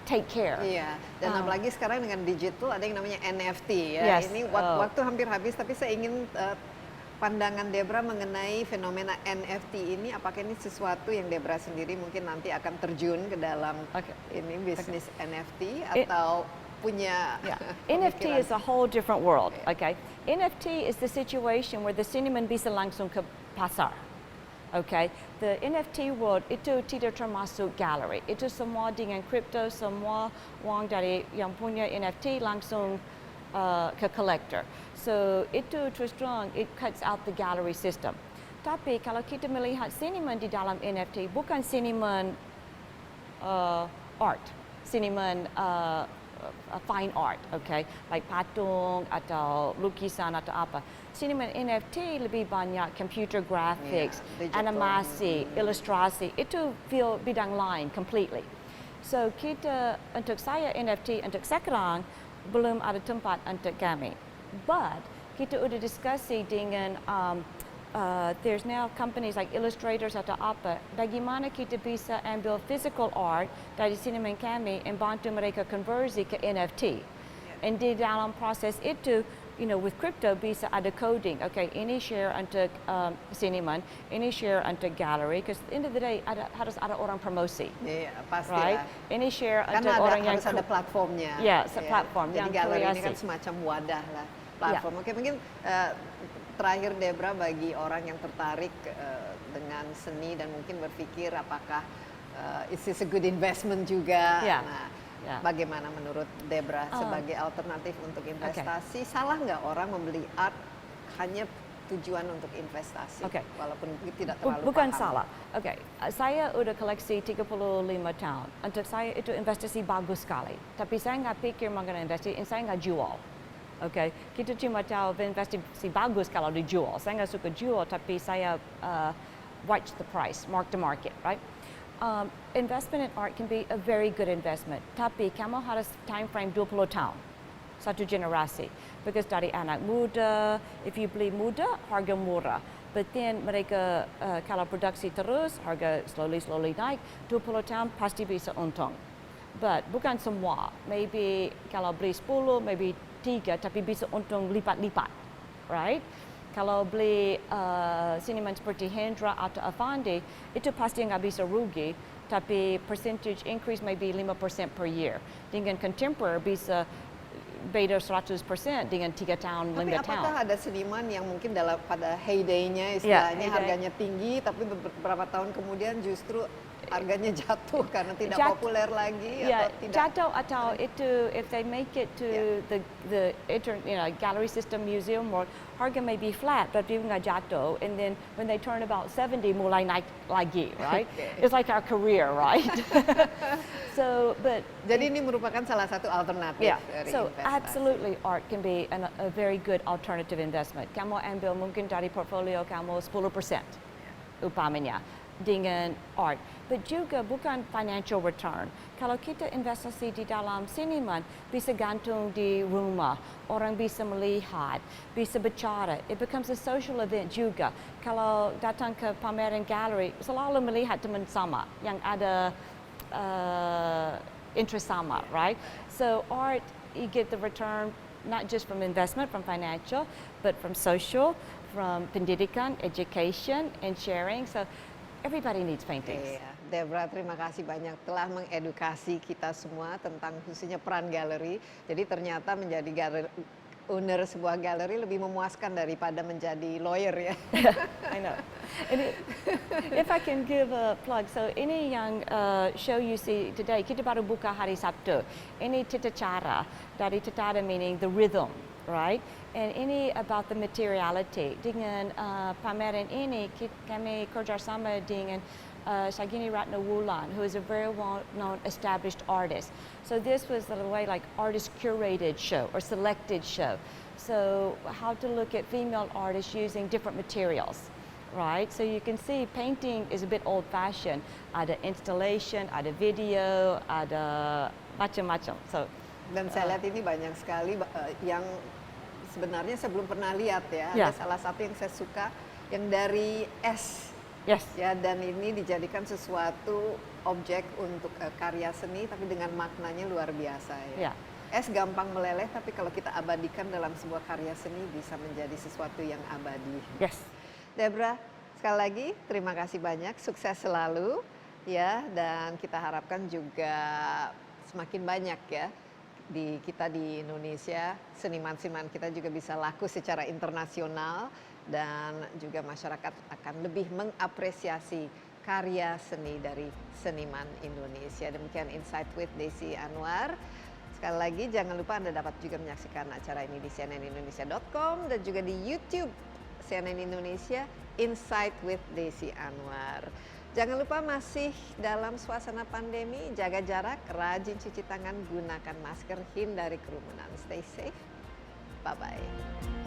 take care. Iya, dan apalagi sekarang dengan digital ada yang namanya NFT ya. Yes. Ini waktu hampir habis, tapi saya ingin pandangan Debra mengenai fenomena NFT ini, apakah ini sesuatu yang Debra sendiri mungkin nanti akan terjun ke dalam ini bisnis NFT atau punya NFT pemikiran? is a whole different world. Okay, NFT is the situation where the seniman bisa langsung ke pasar. Okay, the NFT world itu tidak termasuk gallery. Itu semua dengan crypto, semua uang dari yang punya NFT langsung ke collector. So itu terus terang, it cuts out the gallery system. Tapi kalau kita melihat seniman di dalam NFT, bukan seniman art, seniman fine art, okay, like patung atau lukisan atau apa. Seniman NFT lebih banyak computer graphics, animasi, ilustrasi. Itu field bidang lain completely. So kita untuk saya NFT untuk sekarang belum ada tempat untuk kami. But kita udah diskusi dengan there's now companies like illustrators atau apa, bagaimana kita bisa ambil physical art dari seniman kami dan bantu mereka konversi ke NFT. And di dalam proses itu, you know, with crypto bisa ada coding. Okay, ini share untuk seniman, ini share untuk gallery. Because at the end of the day harus ada orang promosi. Iya, pasti right? lah. Ini share Kan untuk orang yang harus ada platformnya. platform Jadi yang galeri ini kreasi. kan semacam wadah lah, platform. Oke, mungkin terakhir Debra, bagi orang yang tertarik dengan seni dan mungkin berpikir apakah is this a good investment juga. Nah, bagaimana menurut Debra sebagai alternatif untuk investasi? Salah nggak orang membeli art hanya tujuan untuk investasi, walaupun tidak terlalu Bukan paham? salah. Okay, saya udah koleksi 35 tahun. Untuk saya itu investasi bagus sekali. Tapi saya nggak pikir mengenai investasi, saya nggak jual. Okay, kita cuma tahu investasi bagus kalau dijual. Saya nggak suka jual, tapi saya watch the price, mark the market, right? Investment in art can be a very good investment. Tapi kamu harus time frame 20 tahun. Satu generasi. Because dari anak muda, if you beli muda, harga murah. But then mereka kalau produksi terus, harga slowly naik, 20 tahun pasti bisa untung. But bukan semua. Maybe kalau beli 10, maybe 3, tapi bisa untung lipat-lipat. Right? Kalau beli seniman seperti Hendra atau Avandi, itu pasti nggak bisa rugi, tapi percentage increase maybe 5% per year. Dengan contemporary bisa beda 100% dengan 3 tahun, 5 tahun. Tapi apakah ada seniman yang mungkin pada heyday-nya istilahnya harganya tinggi, tapi beberapa tahun kemudian justru harganya jatuh karena tidak populer lagi atau tidak? Jatuh atau itu if they make it to the gallery system museum world, harga may be flat but dia nggak jatuh, and then when they turn about 70 mulai naik lagi, right? It's like our career, right? Jadi ini merupakan salah satu alternatif dari investasi. Absolutely art can be a very good alternative investment. Kamu ambil mungkin dari portfolio kamu 10% upamanya dengan art, but juga bukan financial return. Kalau kita investasi di dalam seniman, bisa gantung di rumah, orang bisa melihat, bisa bicara. It becomes a social event juga. Kalau datang ke pameran galeri, selalu melihat teman sama yang ada interest sama, right? So art, you get the return not just from investment, from financial, but from social, from pendidikan, education, and sharing. So everybody needs paintings. Iya. Debra, terima kasih banyak telah mengedukasi kita semua tentang khususnya peran galeri. Jadi ternyata menjadi owner sebuah galeri lebih memuaskan daripada menjadi lawyer ya. I know. If I can give a plug, so ini yang show you see today, kita baru buka hari Sabtu. Ini tata cara, dari tata meaning the rhythm, right? And ini about the materiality. Dengan pameran ini, kami kerjasama dengan Shagini Ratnawulan, who is a very well-known established artist. So this was in a way like artist-curated show or selected show. So how to look at female artists using different materials, right? So you can see painting is a bit old-fashioned. Ada installation, ada video, ada macam-macam. So dan saya lihat ini banyak sekali yang sebenarnya saya belum pernah lihat ya. Ada salah satu yang saya suka yang dari es. Yes. Ya, dan ini dijadikan sesuatu objek untuk karya seni, tapi dengan maknanya luar biasa ya. es gampang meleleh, tapi kalau kita abadikan dalam sebuah karya seni bisa menjadi sesuatu yang abadi. Yes. Debra, sekali lagi terima kasih banyak, sukses selalu ya, dan kita harapkan juga semakin banyak ya kita di Indonesia, seniman-seniman kita juga bisa laku secara internasional dan juga masyarakat akan lebih mengapresiasi karya seni dari seniman Indonesia. Demikian Insight with Desi Anwar. Sekali lagi jangan lupa Anda dapat juga menyaksikan acara ini di cnnindonesia.com dan juga di YouTube CNN Indonesia Insight with Desi Anwar. Jangan lupa masih dalam suasana pandemi, jaga jarak, rajin cuci tangan, gunakan masker, hindari kerumunan. Stay safe. Bye-bye.